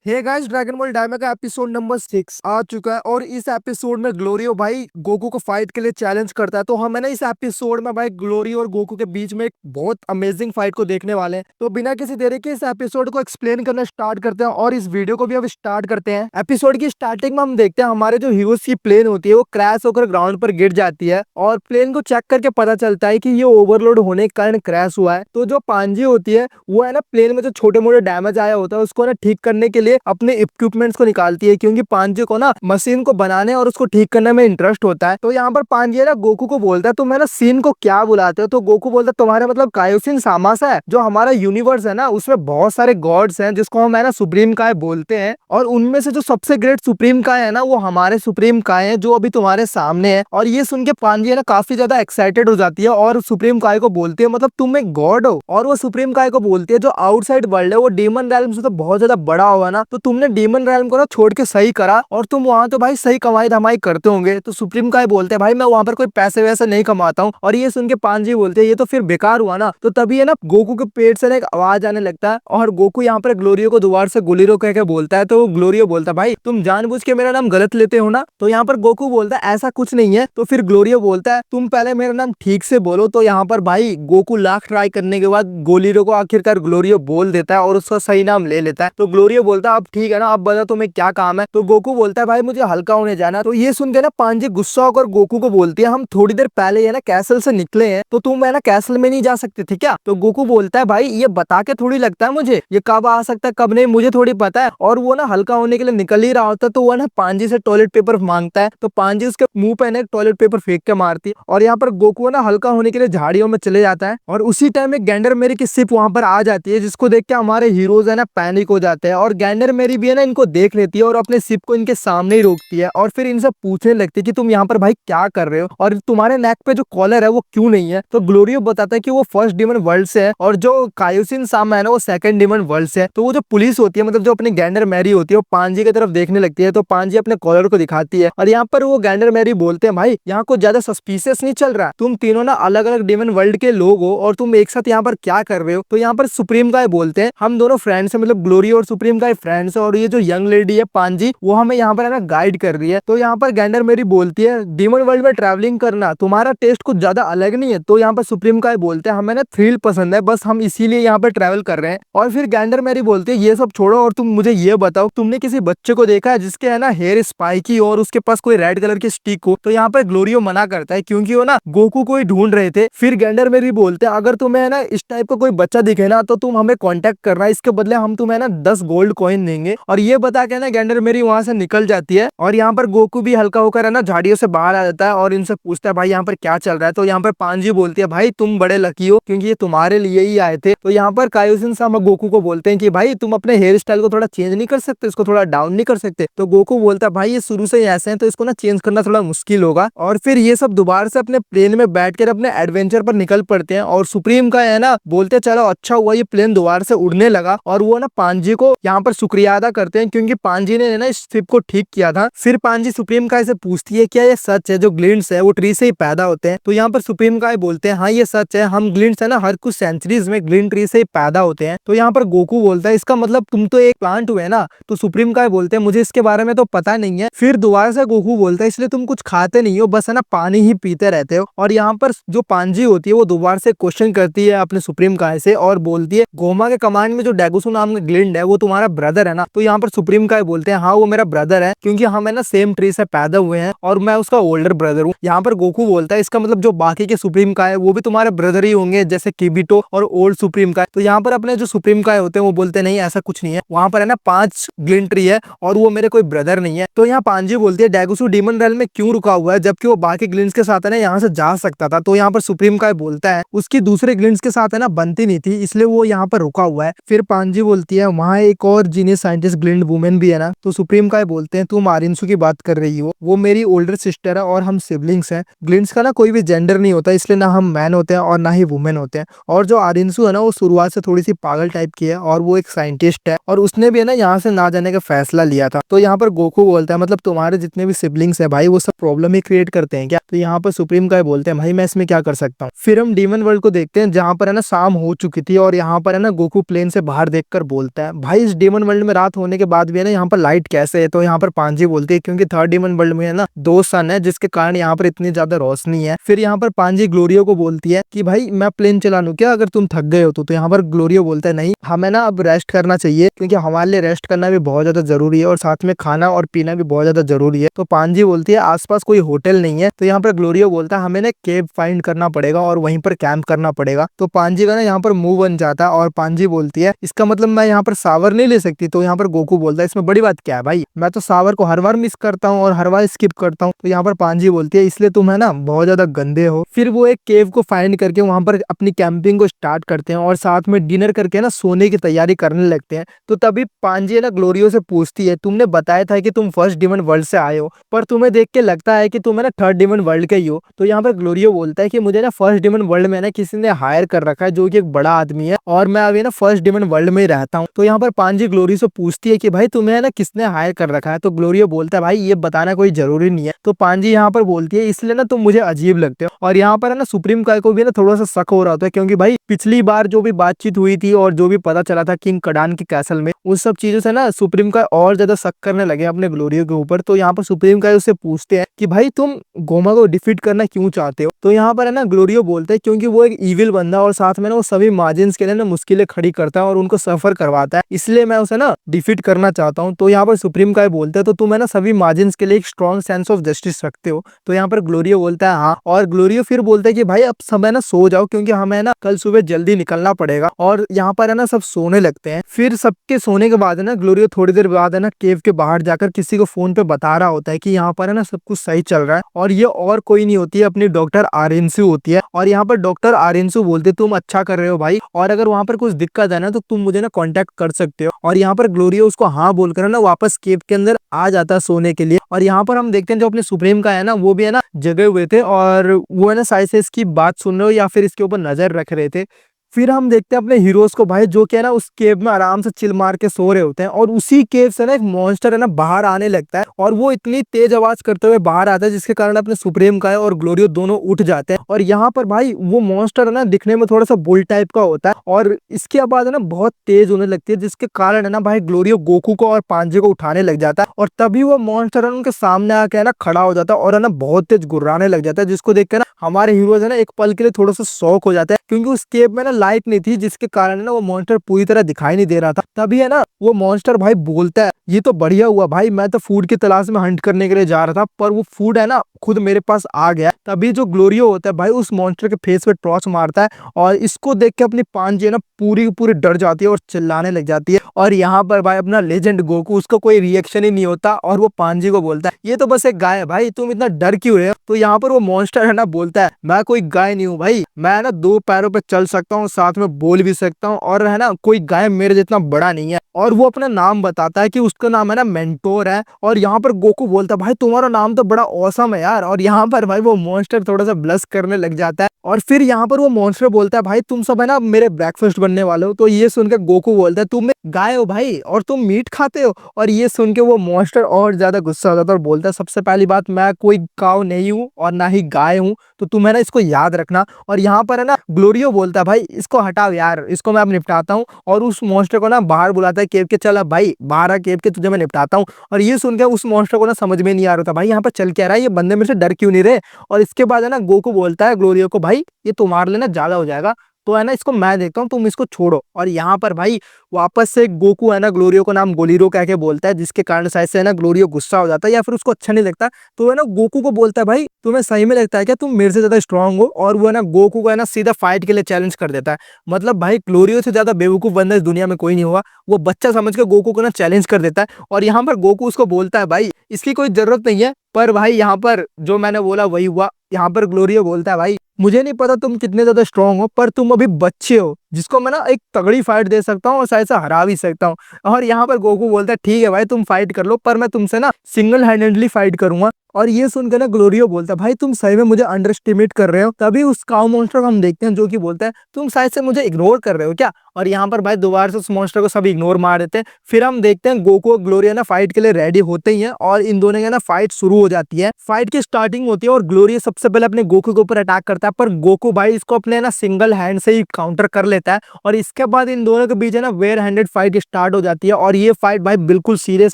हे guys, dragon ball diamond का episode number 6 आ चुका है और इस एपिसोड में ग्लोरियो भाई गोकू को फाइट के लिए चैलेंज करता है। तो हम है ना इस एपिसोड में भाई ग्लोरियो और गोकू के बीच में एक बहुत अमेजिंग फाइट को देखने वाले हैं। तो बिना किसी देरी के इस एपिसोड को एक्सप्लेन करना स्टार्ट करते हैं और इस वीडियो को भी अब स्टार्ट करते हैं। एपिसोड की स्टार्टिंग में हम देखते हैं हमारे जो हीरोज की प्लेन होती है वो क्रैश होकर ग्राउंड पर गिर जाती है और प्लेन को चेक करके पता चलता है कि ये ओवरलोड होने के कारण क्रैश हुआ है। तो जो पांजी होती है वो है ना प्लेन में जो छोटे मोटे डैमेज आया होता है उसको ना ठीक करने के लिए अपने इक्विपमेंट्स को निकालती है, क्योंकि पांजी को ना मशीन को बनाने और उसको ठीक करने में इंटरेस्ट होता है। तो यहाँ पर पांजी है ना गोकू को बोलता है तुम है ना सीन को क्या बुलाते हो। तो गोकू बोलता है तुम्हारा मतलब कायोसिन सामासा है। जो हमारा यूनिवर्स है ना उसमें बहुत सारे गॉड्स हैं जिसको हम है ना सुप्रीम काय बोलते हैं, और उनमें से जो सबसे ग्रेट सुप्रीम काय है ना वो हमारे सुप्रीम काय है जो अभी तुम्हारे सामने है। और ये सुन के पांजी है ना काफी ज्यादा एक्साइटेड हो जाती है और सुप्रीम काय को बोलती है मतलब तुम एक गॉड हो। और वो सुप्रीम काय को बोलती है जो आउटसाइड वर्ल्ड है वो डीमन रैल्म से तो बहुत ज्यादा बड़ा होगा ना, तो तुमने डीमन रैल्म को ना छोड़ के सही करा और तुम वहां तो भाई सही कमाई धमाई करते होंगे। तो सुप्रीम काय बोलते हैं भाई मैं वहां पर कोई पैसे वैसे नहीं कमाता हूँ। और ये सुन के पांजी बोलते हैं ये तो फिर बेकार हुआ ना। तो तभी है ना गोकू के पेट से ना एक आवाज आने लगता है और गोकू यहाँ पर ग्लोरियो को दोबारा से गुलिरो कह के बोलता है। तो ग्लोरियो बोलता है भाई तुम जानबूझ के मेरा नाम गलत लेते हो ना। तो यहाँ पर गोकू बोलता है ऐसा कुछ नहीं है। तो फिर ग्लोरियो बोलता है तुम पहले मेरा नाम ठीक से बोलो। तो यहाँ पर भाई गोकू लाख ट्राई करने के बाद गोलिरो को आखिरकार ग्लोरियो बोल देता है और उसका सही नाम ले लेता है। तो ग्लोरियो बोलता है अब ठीक है ना, अब बता तुम्हें क्या काम है। तो गोकू बोलता है भाई मुझे हल्का होने जाना। तो ये सुन के ना पांजी गुस्सा होकर गोकू को बोलती है हम थोड़ी देर पहले है ना कैसल से निकले हैं, तो तुम है ना कैसल में नहीं जा सकते थे क्या। तो गोकू बोलता है भाई ये बता के थोड़ी लगता है मुझे, ये कब आ सकता है कब नहीं मुझे थोड़ी पता है। और वो ना हल्का होने के लिए निकल ही रहा होता है तो वो ना पांजी से टॉयलेट पेपर मांगता है। तो पांजी उसके मुंह पे ना टॉयलेट पेपर फेंक के मारती है और यहाँ पर गोकू ना हल्का होने के लिए झाड़ियों में चले जाता है। और उसी टाइम में गैंडर मेरी की शिप वहां पर आ जाती है जिसको देख के हमारे हीरोज है ना पैनिक हो जाते हैं। और गैंडर मेरी भी है ना इनको देख लेती है और अपने शिप को इनके सामने ही रोकती है और फिर इनसे पूछने लगती है कि तुम यहाँ पर भाई क्या कर रहे हो और तुम्हारे नेक पे जो कॉलर है वो क्यों नहीं है। तो ग्लोरियो बताता है कि वो फर्स्ट डिमन वर्ल्ड से है और जो कायोसिन सामा है ना वो सेकंड डिमन वर्ल्ड से है। तो वो जो पुलिस होती है मतलब जो अपनी गैंडर मैरी होती है वो पांजी की तरफ देखने लगती है। तो पांजी अपने कॉलर को दिखाती है और यहाँ पर वो गैंडर मैरी बोलते हैं भाई यहाँ कुछ ज्यादा सस्पिशियस नहीं चल रहा, तुम तीनों ना अलग अलग डिमन वर्ल्ड के लोग हो और तुम एक साथ यहाँ पर क्या कर रहे हो। तो यहाँ पर सुप्रीम गाय बोलते हैं हम दोनों फ्रेंड्स हैं, मतलब ग्लोरियो और सुप्रीम गाय फ्रेंड्स है और ये जो यंग लेडी है पांजी वो हमें यहाँ पर है ना गाइड कर रही है। तो यहाँ पर गैंडर मेरी बोलती है डीमन वर्ल्ड में ट्रैवलिंग करना तुम्हारा टेस्ट कुछ ज्यादा अलग नहीं है। तो यहाँ पर सुप्रीम गाय बोलते हैं हमें ना थ्रिल पसंद है, बस हम इसीलिए यहाँ पर ट्रैवल कर रहे हैं। और फिर गैंडर मेरी बोलती है ये सब छोड़ो और तुम मुझे ये बताओ तुमने किसी बच्चे को देखा है जिसके है ना हेयर स्पाइकी और उसके पास कोई रेड कलर की स्टिक हो। तो यहाँ पर ग्लोरियो मना करता है क्योंकि वो ना गोकू को ही ढूंढ रहे थे। फिर गैंडर मेरी बोलते हैं अगर तुम्हें है ना इस टाइप का कोई बच्चा दिखे ना तो तुम हमें कांटेक्ट करना, इसके बदले हम तुम्हें ना 10 गोल्ड कॉइन देंगे। और ये बता के ना गैंडर मेरी वहां से निकल जाती है और यहाँ पर गोकू भी हल्का होकर है ना झाड़ियों से बाहर आ जाता है और इनसे पूछता है भाई यहाँ पर क्या चल रहा है। तो यहाँ पर पांजी बोलती है भाई तुम बड़े लकी हो क्योंकि ये तुम्हारे लिए ही आए थे। तो यहाँ पर कायोसिन सामा गोकू को बोलते हैं कि भाई तुम अपने हेयर स्टाइल को थोड़ा चेंज नहीं कर सकते, इसको थोड़ा डाउन नहीं कर सकते। तो गोकू बोलता है भाई ये शुरू से ही ऐसे हैं तो इसको ना चेंज करना थोड़ा मुश्किल होगा। और फिर ये सब दोबारा से अपने प्लेन में बैठकर अपने एडवेंचर पर निकल पड़ते हैं और सुप्रीम का है ना बोलते चलो अच्छा हुआ ये प्लेन दोबारा से उड़ने लगा। और वो ना पांजी को यहाँ पर शुक्रिया अदा करते हैं क्योंकि पांजी ने ना इस शिप को ठीक किया था। फिर पांजी सुप्रीम काय से पूछती है क्या ये सच है जो ग्लिंट्स है वो ट्री से ही पैदा होते हैं। तो यहाँ पर सुप्रीम काय बोलते हैं हाँ ये सच है, हम ग्लिंट्स है ना हर कुछ सेंचुरीज में ग्लिंट ट्री से ही पैदा होते हैं। तो यहाँ पर गोकू बोलता है इसका मतलब तुम तो एक प्लांट हुए ना। तो सुप्रीम काय बोलते हैं मुझे इसके बारे में तो पता नहीं है। फिर दोबारा से गोकू बोलता है इसलिए तुम कुछ खाते नहीं हो, बस है ना पानी ही पीते रहते हो। और यहाँ पर जो पांजी होती है वो दोबारा से क्वेश्चन करती है अपने सुप्रीम काय से और बोलती है गोमा के कमांड में जो डेगुसु नाम का ग्लिंड है वो तुम्हारा ब्रदर है ना। तो यहाँ पर सुप्रीम काय बोलते हैं हाँ वो मेरा ब्रदर है क्योंकि हम है ना सेम ट्री से पैदा हुए हैं और मैं उसका ओल्डर ब्रदर हूँ। यहाँ पर गोकू बोलता है इसका मतलब जो बाकी के सुप्रीम काय वो भी तुम्हारे ब्रदर ही होंगे जैसे किबिटो और ओल्ड सुप्रीम काय। तो यहाँ पर अपने जो सुप्रीम काय होते हैं वो बोलते नहीं ऐसा कुछ नहीं है, वहां पर है ना 5 ग्लिंट ट्री है और वो मेरे कोई ब्रदर नहीं है। तो यहाँ पांजी बोलती है डेगुसु डीमन रेल में क्यों रुका हुआ है जबकि वो बाकी ग्लिंट्स के साथ है ना यहाँ से जा सकता था। तो यहाँ पर सुप्रीम काय बोलता है उसकी दूसरे ग्लिंट्स के साथ है ना बनती नहीं थी इसलिए वो यहाँ पर रुका हुआ है। फिर पांजी बोलती है वहाँ एक और जीनियस साइंटिस्ट ग्लिंट वुमेन भी है ना। तो सुप्रीम काय बोलते हैं तुम आरिंसु की बात कर रही हो, वो मेरी ओल्डर सिस्टर है और हम सिबलिंग्स हैं। ग्लिंट्स का ना कोई भी जेंडर नहीं होता इसलिए ना हम मैन होते हैं और ना ही वुमेन होते हैं। और जो आरिंसु है ना वो शुरुआत से थोड़ी सी पागल टाइप की है और वो एक साइंटिस्ट है और उसने भी है ना यहाँ से ना जाने का फैसला लिया था। तो यहाँ पर गोकू बोलता है मतलब तुम्हारे जितने भी सिबलिंग्स है भाई वो सब प्रॉब्लम ही क्रिएट करते हैं क्या। तो यहाँ पर सुप्रीम काय बोलते हैं भाई मैं इसमें क्या कर सकता हूँ। फिर हम डीमन वर्ल्ड को देखते हैं जहाँ पर है ना शाम हो चुकी थी और यहाँ पर है ना गोकू प्लेन से बाहर देखकर बोलता है भाई इस डीमन वर्ल्ड वर्ल्ड में रात होने के बाद भी है ना यहाँ पर लाइट कैसे है? तो यहाँ पर पांजी बोलती है क्योंकि थर्ड डिमन वर्ल्ड में है ना 2 सन है, जिसके कारण यहाँ पर इतनी ज्यादा रोशनी है। फिर यहाँ पर पांजी ग्लोरियो को बोलती है कि भाई मैं प्लेन चला लूं क्या अगर तुम थक गए हो तो यहाँ पर ग्लोरियो बोलता है नहीं, हमें ना अब रेस्ट करना चाहिए क्योंकि हमारे लिए रेस्ट करना भी बहुत ज्यादा जरूरी है और साथ में खाना और पीना भी बहुत ज्यादा जरूरी है। तो पांजी बोलती है आसपास कोई होटल नहीं है। तो यहाँ पर ग्लोरियो बोलता है हमें ना केव फाइंड करना पड़ेगा और वहीं पर कैंप करना पड़ेगा। तो पांजी का ना यहाँ पर मुंह बन जाता है और पांजी बोलती है इसका मतलब मैं यहाँ पर सावर नहीं ले सकती? तो यहाँ पर गोकू बोलता है इसमें बड़ी बात क्या है भाई, मैं तो सावर को हर बार मिस करता हूँ और हर बार स्किप करता हूँ। तो यहाँ पर पांजी बोलती है इसलिए तुम है ना बहुत ज्यादा गंदे हो। फिर वो एक केव को फाइंड करके वहां पर अपनी कैंपिंग को स्टार्ट करते हैं और साथ में डिनर करके ना सोने की तैयारी करने लगते हैं। तो तभी पांजी है ना ग्लोरियो से पूछती है तुमने बताया था कि तुम फर्स्ट डिमन वर्ल्ड से आए हो, पर तुम्हें देख के लगता है कि तुम है ना थर्ड डिमन वर्ल्ड के ही हो। तो यहाँ पर ग्लोरियो बोलता है कि मुझे ना फर्स्ट डिमन वर्ल्ड में ना किसी ने हायर कर रखा है जो कि एक बड़ा आदमी है और मैं अभी ना फर्स्ट डिमन वर्ल्ड में ही रहता हूँ। तो यहाँ पर पांजी ग्लोरियो से पूछती है कि भाई तुम्हें ना किसने हायर कर रखा है? तो ग्लोरियो बोलता है भाई ये बताना कोई जरूरी नहीं है। तो पांजी यहाँ पर बोलती है इसलिए ना तुम मुझे अजीब लगते हो। और यहाँ पर है ना सुप्रीम काय को भी ना थोड़ा सा शक हो रहा होता है क्योंकि भाई पिछली बार जो भी बातचीत हुई थी और जो भी पता चला था किंग कडान के कैसल में, उस सब चीजों से ना सुप्रीम काय और ज्यादा शक करने लगे अपने ग्लोरियो के ऊपर। तो यहाँ पर सुप्रीम काय उससे पूछते हैं कि भाई तुम गोमा को डिफीट करना क्यों चाहते हो? तो यहाँ पर है ना ग्लोरियो बोलते हैं क्योंकि वो एक इविल बंदा और साथ में ना वो सभी मार्जिन्स के लिए ना मुश्किलें खड़ी करता है और उनको सफर करवाता है, इसलिए मैं उसे ना डिफीट करना चाहता हूँ। तो यहाँ पर सुप्रीम काय बोलते हैं तो तुम है ना सभी मार्जिन्स के लिए एक स्ट्रॉन्ग सेंस ऑफ जस्टिस रखते हो? तो यहाँ पर ग्लोरियो बोलता है हाँ। और ग्लोरियो फिर बोलता है कि भाई अब समय ना सो जाओ क्योंकि हमें ना कल सुबह जल्दी निकलना पड़ेगा। और यहाँ पर है ना सब सोने लगते हैं। फिर सबके सोने के बाद है ना ग्लोरियो थोड़ी देर बाद है ना केव के बाहर जाकर किसी को फोन पे बता रहा होता है कि यहाँ पर है ना सब कुछ सही चल रहा है और ये और कोई नहीं होती है अपनी डॉक्टर आरेंसू होती है। और यहाँ पर डॉक्टर आरेंसू बोलते तुम अच्छा कर रहे हो भाई और अगर वहां पर कुछ दिक्कत है ना तो तुम मुझे ना कांटेक्ट कर सकते हो। और यहाँ पर ग्लोरियो उसको हाँ बोलकर ना वापस केव के अंदर आ जाता है सोने के लिए। और यहाँ पर हम देखते हैं जो अपने सुप्रीम का है ना वो भी है ना जगे हुए थे और वो है ना शायद से इसकी बात सुन रहे हो या फिर इसके ऊपर नजर रख रहे थे। फिर हम देखते हैं अपने हीरोज को भाई जो कि है ना उस केव में आराम से चिल मार के सो रहे होते हैं और उसी केव से ना एक मॉन्स्टर है ना बाहर आने लगता है और वो इतनी तेज आवाज करते हुए बाहर आता है जिसके कारण अपने सुप्रीम का और ग्लोरियो दोनों उठ जाते हैं। और यहाँ पर भाई वो मॉन्स्टर है ना दिखने में थोड़ा सा बुल टाइप का होता है और इसकी आवाज है ना बहुत तेज होने लगती है जिसके कारण है ना भाई ग्लोरियो गोकू को और पांजे को उठाने लग जाता है और तभी वो मॉन्स्टर है उनके सामने आके है ना खड़ा हो जाता है और है ना बहुत तेज गुर्राने लग जाता है जिसको देख के ना हमारे हीरोज है ना एक पल के लिए थोड़ा सा शॉक हो जाता है क्योंकि उस केव में ना लाइट नहीं थी जिसके कारण ना वो मॉन्स्टर पूरी तरह दिखाई नहीं दे रहा था। तभी है ना वो मॉन्स्टर भाई बोलता है ये तो बढ़िया हुआ भाई, मैं तो फूड की तलाश में हंट करने के लिए जा रहा था पर वो फूड है ना खुद मेरे पास आ गया। तभी जो ग्लोरियो होता है भाई उस मॉन्स्टर के फेस पे टॉर्च मारता है और इसको देख के अपनी पांजी है ना पूरी पूरी डर जाती है और चिल्लाने लग जाती है। और यहाँ पर भाई अपना लेजेंड गोकू उसका कोई रिएक्शन ही नहीं होता और वो पांजी को बोलता है ये तो बस एक गाय है भाई, तुम इतना डर क्यों रहे हो? तो यहाँ पर वो मॉन्स्टर है ना बोलता है मैं कोई गाय नहीं हूँ भाई, मैं ना 2 पैरों पे चल सकता हूँ साथ में बोल भी सकता हूँ और है ना कोई गाय मेरे जितना बड़ा नहीं है। और वो अपना नाम बताता है कि उसका नाम है ना मेंटोर है। और यहाँ पर गोकू बोलता है भाई तुम्हारा नाम तो बड़ा औसम है यार। और यहाँ पर भाई वो मॉन्स्टर थोड़ा सा ब्लश करने लग जाता है और फिर यहाँ पर वो मॉन्स्टर बोलता है भाई तुम सब है ना मेरे ब्रेकफास्ट बनने वाले हो। तो ये सुनकर गोकू बोलता है तुम गाय हो भाई और तुम मीट खाते हो। और ये सुन के वो मॉन्स्टर और ज्यादा गुस्सा हो जाता है और बोलता है सबसे पहली बात मैं कोई काऊ नहीं हूँ और ना ही गाय हूँ, तो तुम है ना इसको याद रखना। और यहाँ पर है ना ग्लोरियो बोलता है भाई इसको हटाओ यार, इसको मैं अब निपटाता हूँ। और उस मॉन्स्टर को ना बाहर बुलाता है केव के, चल अब भाई बाहर आ केव के, तुझे मैं निपटाता हूँ। और ये सुनकर उस मॉन्स्टर को ना समझ में नहीं आ रहा था भाई यहाँ पर चल क्या रहा है, ये बंदे मेरे से डर क्यों नहीं रहे। और इसके बाद है ना गोकू बोलता है ग्लोरियो को भाई ये तुम्हारे लिए ना ज्यादा हो जाएगा, तो है ना इसको मैं देखता हूँ, तुम इसको छोड़ो। और यहाँ पर भाई वापस से गोकू है ना ग्लोरियो को नाम गोलीरो कह के बोलता है जिसके कारण शायद से है ना ग्लोरियो गुस्सा हो जाता है या फिर उसको अच्छा नहीं लगता। तो है ना गोकू को बोलता है भाई तुम्हें सही में लगता है क्या तुम मेरे से ज्यादा स्ट्रांग हो? और वो है ना गोकू को है ना सीधा फाइट के लिए चैलेंज कर देता है। मतलब भाई ग्लोरियो से ज्यादा बेवकूफ बंदा इस दुनिया में कोई नहीं हुआ। वो बच्चा समझ के गोकू को ना चैलेंज कर देता है। और यहाँ पर गोकू उसको बोलता है भाई इसकी कोई जरूरत नहीं है। पर भाई यहाँ पर जो मैंने बोला वही हुआ। यहाँ पर ग्लोरियो बोलता है भाई मुझे नहीं पता तुम कितने ज्यादा स्ट्रांग हो पर तुम अभी बच्चे हो जिसको मैं ना एक तगड़ी फाइट दे सकता हूँ और शायद से हरा भी सकता हूँ। और यहाँ पर गोकू बोलता है ठीक है भाई तुम फाइट कर लो पर मैं तुमसे ना सिंगल हैंडेडली फाइट करूंगा। और ये सुनकर ना ग्लोरियो बोलता है भाई तुम सही में मुझे अंडर एस्टिमेट कर रहे हो। तभी उस काऊ मॉन्स्टर को हम देखते हैं जो कि बोलता है तुम शायद से मुझे इग्नोर कर रहे हो क्या। और यहाँ पर भाई दोबारा से उस मॉन्स्टर को सब इग्नोर मार देते हैं। फिर हम देखते हैं गोकू और ग्लोरिया ना फाइट के लिए रेडी होते ही हैं और इन दोनों की ना फाइट शुरू हो जाती है। फाइट की स्टार्टिंग होती है और ग्लोरिया सबसे पहले अपने गोकू के ऊपर अटैक करता है पर गोकू भाई इसको अपने ना सिंगल हैंड से ही काउंटर कर लेता है और इसके बाद इन दोनों के बीच है ना वेयर हैंडेड फाइट स्टार्ट हो जाती है और ये फाइट भाई बिल्कुल सीरियस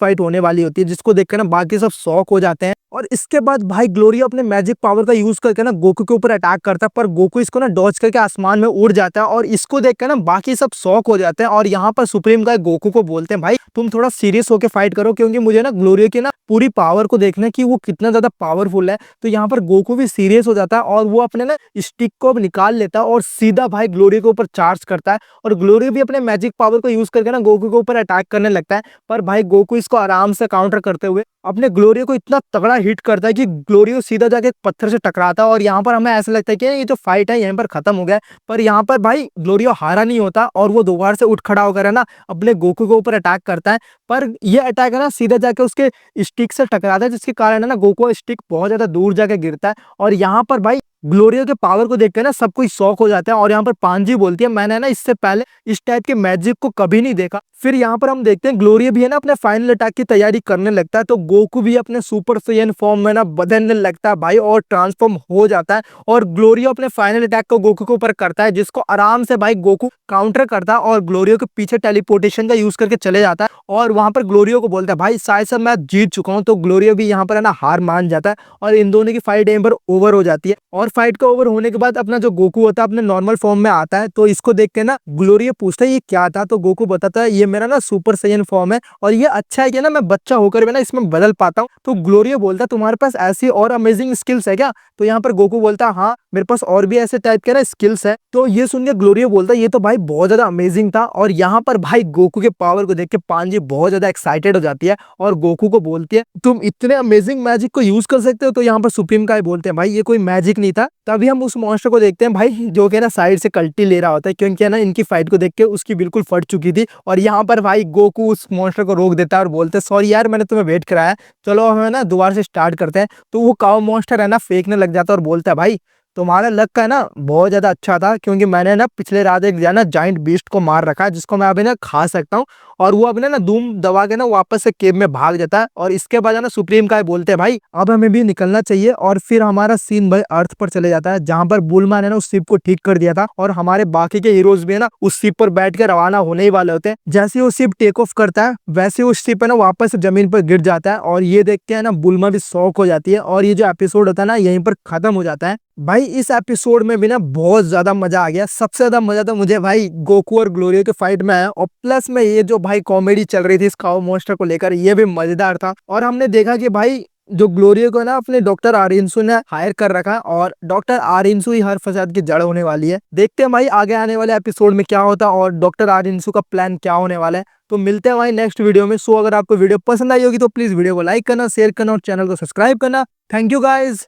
फाइट होने वाली होती है, जिसको देखकर ना बाकी सब शॉक हो जाते हैं। और इसके बाद भाई ग्लोरियो अपने मैजिक पावर का यूज करके ना गोकू के ऊपर अटैक करता है, पर गोकू इसको ना डॉज करके आसमान में उड़ जाता है और इसको देखकर ना बाकी सब शॉक हो जाते हैं। और यहाँ पर सुप्रीम गाय गोकू को बोलते हैं भाई तुम थोड़ा सीरियस होकर फाइट करो, क्योंकि मुझे ना ग्लोरियो की ना पूरी पावर को देखना है कि वो कितना ज्यादा पावरफुल है। तो यहाँ पर गोकू भी सीरियस हो जाता है और वो अपने ना स्टिक को निकाल लेता है और सीधा भाई ग्लोरियो के ऊपर चार्ज करता है और ग्लोरियो भी अपने मैजिक पावर को यूज करके ना गोकू के ऊपर अटैक करने लगता है। पर भाई गोकू इसको आराम से काउंटर करते हुए अपने ग्लोरियो को इतना तगड़ा हिट करता है कि ग्लोरियो सीधा जाके एक पत्थर से टकराता है और यहाँ पर हमें ऐसा लगता है कि ये जो फाइट है यहाँ पर खत्म हो गया है। पर यहाँ पर भाई ग्लोरियो हारा नहीं होता और वो दोबारा से उठ खड़ा होकर है ना अपने गोकू के ऊपर अटैक करता है। पर ये अटैक है ना सीधा जाके उसके स्टिक से टकराता है, जिसके कारण है ना गोकू स्टिक बहुत ज्यादा दूर जाके गिरता है। और यहाँ पर भाई ग्लोरियो के पावर को देखकर ना सब कोई शॉक हो जाता है और यहाँ पर पांजी बोलती है मैंने ना इससे पहले इस टाइप के मैजिक को कभी नहीं देखा। फिर यहाँ पर हम देखते हैं ग्लोरियो भी है ना अपने फाइनल अटैक की तैयारी करने लगता है, तो गोकू भी अपने सुपर सैयन फॉर्म में ना बदलने लगता है भाई और ट्रांसफॉर्म हो जाता है और ग्लोरियो अपने फाइनल अटैक को गोकू के ऊपर करता है, जिसको आराम से भाई गोकू काउंटर करता है और ग्लोरियो के पीछे टेलीपोर्टेशन का यूज करके चले जाता है और वहां पर ग्लोरियो को बोलता है भाई शायद से मैं जीत चुका हूँ। तो ग्लोरियो भी यहाँ पर है ना हार मान जाता है और इन दोनों की फाइट यहीं पर ओवर हो जाती है। और फाइट का ओवर होने के बाद अपना जो गोकू होता है अपने नॉर्मल फॉर्म में आता है, तो इसको देख के ना ग्लोरियो पूछता है ये क्या था, तो गोकू बताता है ये मेरा ना सुपर सैयन फॉर्म है और ये अच्छा है कि ना मैं बच्चा होकर भी ना इसमें बदल पाता हूँ। तो ग्लोरियो बोलता है तुम्हारे पास ऐसी और अमेजिंग स्किल्स है क्या? तो यहाँ पर गोकू बोलता है हाँ मेरे पास और भी ऐसे टाइप के ना स्किल्स है। तो ये सुनकर ग्लोरियो बोलता है ये तो भाई बहुत ज्यादा अमेजिंग था। और यहाँ पर भाई गोकू के पावर को देख के पांजी बहुत ज्यादा एक्साइटेड हो जाती है और गोकू को बोलती है तुम इतने अमेजिंग मैजिक को यूज कर सकते हो। तो यहाँ पर सुप्रीम काय बोलते हैं भाई ये कोई मैजिक नहीं था। तभी हम उस मॉन्स्टर को देखते हैं भाई जो कि ना साइड से कल्टी ले रहा होता है, क्योंकि ना इनकी फाइट को देख के उसकी बिल्कुल फट चुकी थी। और यहाँ पर भाई गोकू उस मॉन्स्टर को रोक देता है और बोलते हैं सॉरी यार मैंने तुम्हें वेट कराया, चलो हमें ना दोबारा से स्टार्ट करते हैं। तो वो काऊ मॉन्स्टर है ना फेंकने लग जाता है और बोलता है भाई तुम्हारा लक का ना बहुत ज्यादा अच्छा था, क्योंकि मैंने ना पिछले रात एक ना जाइंट बीस्ट को मार रखा है जिसको मैं अभी ना खा सकता हूँ। और वो अभी ना धूम दबा के ना वापस से केव में भाग जाता है। और इसके बाद ना सुप्रीम काय बोलते हैं भाई अब हमें भी निकलना चाहिए। और फिर हमारा सीन भाई अर्थ पर चले जाता है जहां पर बुलमा ने ना उस शिप को ठीक कर दिया था और हमारे बाकी के हीरोज भी है ना उस शिप पर बैठ के रवाना होने ही वाले होते हैं। जैसे ही वो शिप टेक ऑफ करता है वैसे उस शिप है ना वापस जमीन पर गिर जाता है और ये देख के है ना बुलमा भी शॉक हो जाती है और ये जो एपिसोड होता है ना यहीं पर खत्म हो जाता है। भाई इस एपिसोड में भी ना बहुत ज्यादा मजा आ गया। सबसे ज्यादा मजा तो मुझे भाई गोकू और ग्लोरियो के फाइट में आया और प्लस में ये जो भाई कॉमेडी चल रही थी इस काऊ मॉन्स्टर को लेकर ये भी मजेदार था। और हमने देखा कि भाई जो ग्लोरियो को ना अपने डॉक्टर आरिंसू ने हायर कर रखा है और डॉक्टर आरिंसू ही हर फसाद की जड़ होने वाली है। देखते हैं भाई आगे आने वाले एपिसोड में क्या होता है और डॉक्टर आरिंसू का प्लान क्या होने वाला है। तो मिलते हैं भाई नेक्स्ट वीडियो में। सो अगर आपको वीडियो पसंद आई होगी तो प्लीज वीडियो को लाइक करना, शेयर करना और चैनल को सब्सक्राइब करना। Thank you guys.